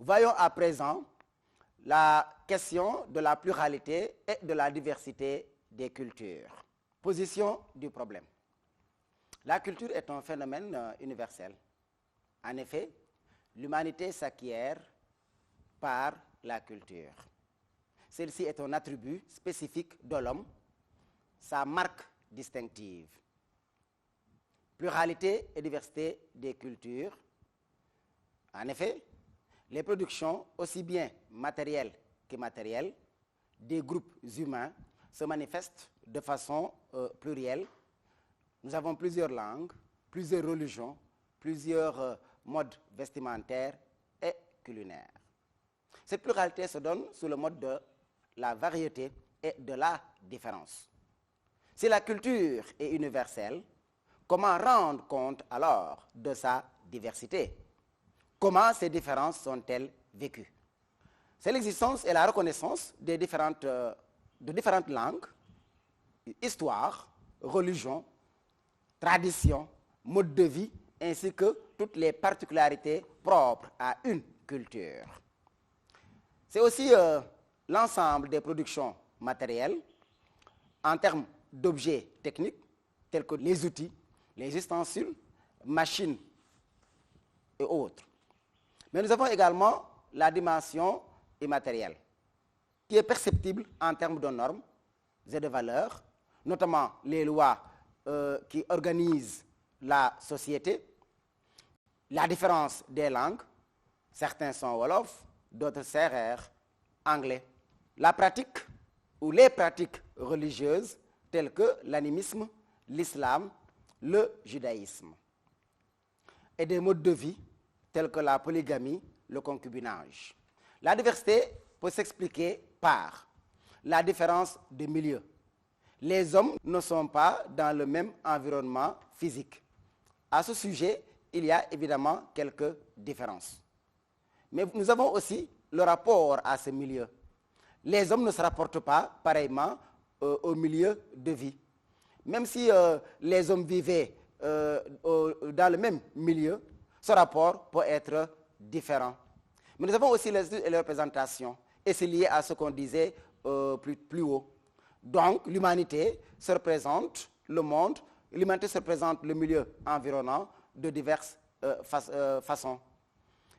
Voyons à présent la question de la pluralité et de la diversité des cultures. Position du problème. La culture est un phénomène universel. En effet, l'humanité s'acquiert par la culture. Celle-ci est un attribut spécifique de l'homme, sa marque distinctive. Pluralité et diversité des cultures. En effet, les productions, aussi bien matérielles qu'immatérielles, des groupes humains se manifestent de façon plurielle. Nous avons plusieurs langues, plusieurs religions, plusieurs modes vestimentaires et culinaires. Cette pluralité se donne sous le mode de la variété et de la différence. Si la culture est universelle, comment rendre compte alors de sa diversité? Comment ces différences sont-elles vécues? C'est l'existence et la reconnaissance de différentes langues, histoires, religions, traditions, modes de vie, ainsi que toutes les particularités propres à une culture. C'est aussi l'ensemble des productions matérielles en termes d'objets techniques tels que les outils, les ustensiles, machines et autres. Mais nous avons également la dimension immatérielle qui est perceptible en termes de normes et de valeurs, notamment les lois qui organisent la société, la différence des langues, certains sont wolof, d'autres sérères, anglais, la pratique ou les pratiques religieuses telles que l'animisme, l'islam, le judaïsme, et des modes de vie tels que la polygamie, le concubinage. La diversité peut s'expliquer par la différence de milieu. Les hommes ne sont pas dans le même environnement physique. À ce sujet, il y a évidemment quelques différences. Mais nous avons aussi le rapport à ce milieu. Les hommes ne se rapportent pas pareillement au milieu de vie. Même si les hommes vivaient dans le même milieu, ce rapport peut être différent. Mais nous avons aussi les représentations, et c'est lié à ce qu'on disait plus haut. Donc, l'humanité se représente le monde, l'humanité se représente le milieu environnant de diverses façons.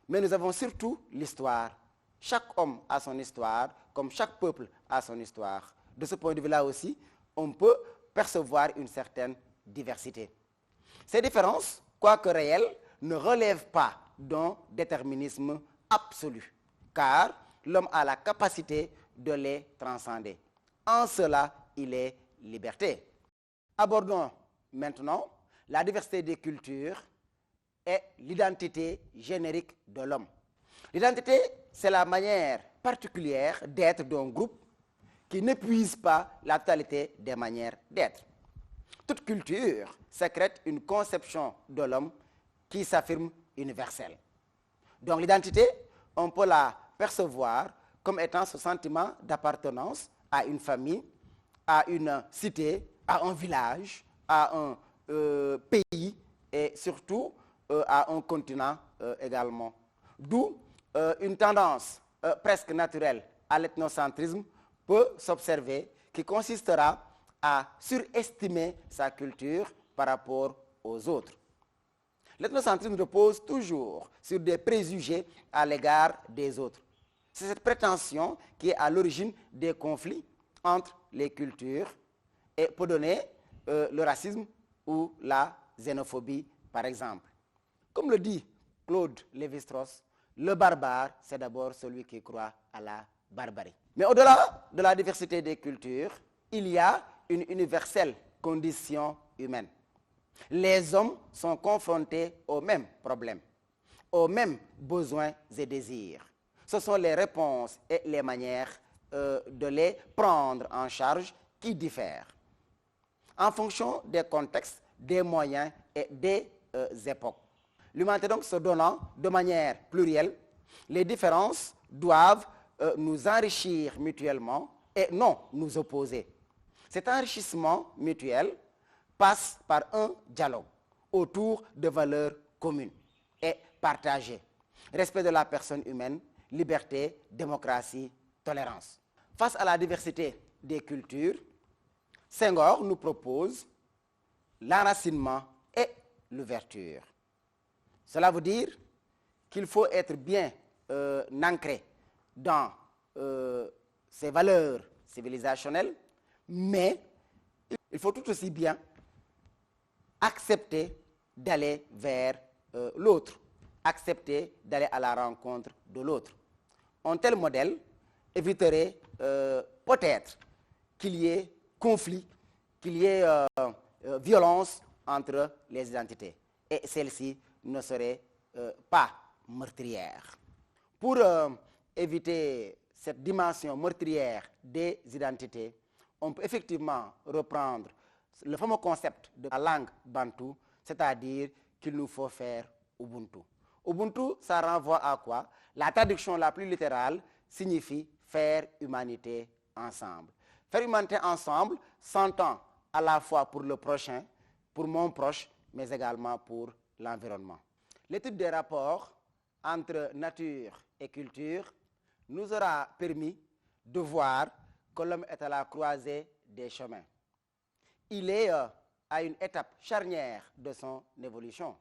Mais nous avons surtout l'histoire. Chaque homme a son histoire, comme chaque peuple a son histoire. De ce point de vue-là aussi, on peut percevoir une certaine diversité. Ces différences, quoique réelles, ne relèvent pas d'un déterminisme absolu, car l'homme a la capacité de les transcender. En cela, il est liberté. Abordons maintenant la diversité des cultures et l'identité générique de l'homme. L'identité, c'est la manière particulière d'être d'un groupe qui n'épuise pas la totalité des manières d'être. Toute culture sécrète une conception de l'homme qui s'affirme universelle. Donc l'identité, on peut la percevoir comme étant ce sentiment d'appartenance à une famille, à une cité, à un village, à un pays et surtout à un continent également. D'où une tendance presque naturelle à l'ethnocentrisme peut s'observer qui consistera à surestimer sa culture par rapport aux autres. L'ethnocentrisme repose toujours sur des préjugés à l'égard des autres. C'est cette prétention qui est à l'origine des conflits entre les cultures et peut donner le racisme ou la xénophobie, par exemple. Comme le dit Claude Lévi-Strauss, le barbare, c'est d'abord celui qui croit à la barbarie. Mais au-delà de la diversité des cultures, il y a une universelle condition humaine. Les hommes sont confrontés aux mêmes problèmes, aux mêmes besoins et désirs. Ce sont les réponses et les manières de les prendre en charge qui diffèrent en fonction des contextes, des moyens et des époques. L'humanité donc se donnant de manière plurielle, les différences doivent nous enrichir mutuellement et non nous opposer. Cet enrichissement mutuel passe par un dialogue autour de valeurs communes et partagées. Respect de la personne humaine, liberté, démocratie, tolérance. Face à la diversité des cultures, Senghor nous propose l'enracinement et l'ouverture. Cela veut dire qu'il faut être bien ancré dans ses valeurs civilisationnelles, mais il faut tout aussi bien accepter d'aller vers l'autre, accepter d'aller à la rencontre de l'autre. Un tel modèle éviterait peut-être qu'il y ait conflit, qu'il y ait violence entre les identités. Et celle-ci ne serait pas meurtrière. Pour éviter cette dimension meurtrière des identités, on peut effectivement reprendre le fameux concept de la langue bantou, c'est-à-dire qu'il nous faut faire Ubuntu. Ubuntu, ça renvoie à quoi? La traduction la plus littérale signifie faire humanité ensemble. Faire humanité ensemble s'entend à la fois pour le prochain, pour mon proche, mais également pour l'environnement. L'étude des rapports entre nature et culture nous aura permis de voir que l'homme est à la croisée des chemins. Il est à une étape charnière de son évolution.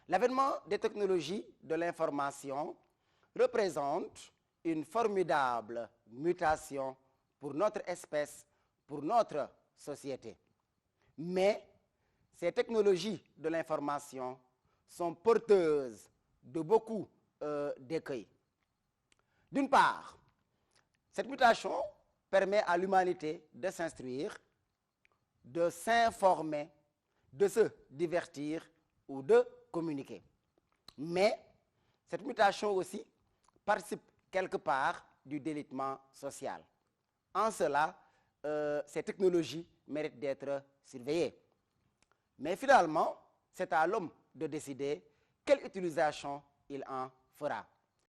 L'avènement des technologies de l'information représente une formidable mutation pour notre espèce, pour notre société. Mais ces technologies de l'information sont porteuses de beaucoup d'écueils. D'une part, cette mutation permet à l'humanité de s'instruire, de s'informer, de se divertir ou de communiquer. Mais cette mutation aussi participe quelque part du délitement social. En cela, ces technologies méritent d'être surveillées. Mais finalement, c'est à l'homme de décider quelle utilisation il en fera.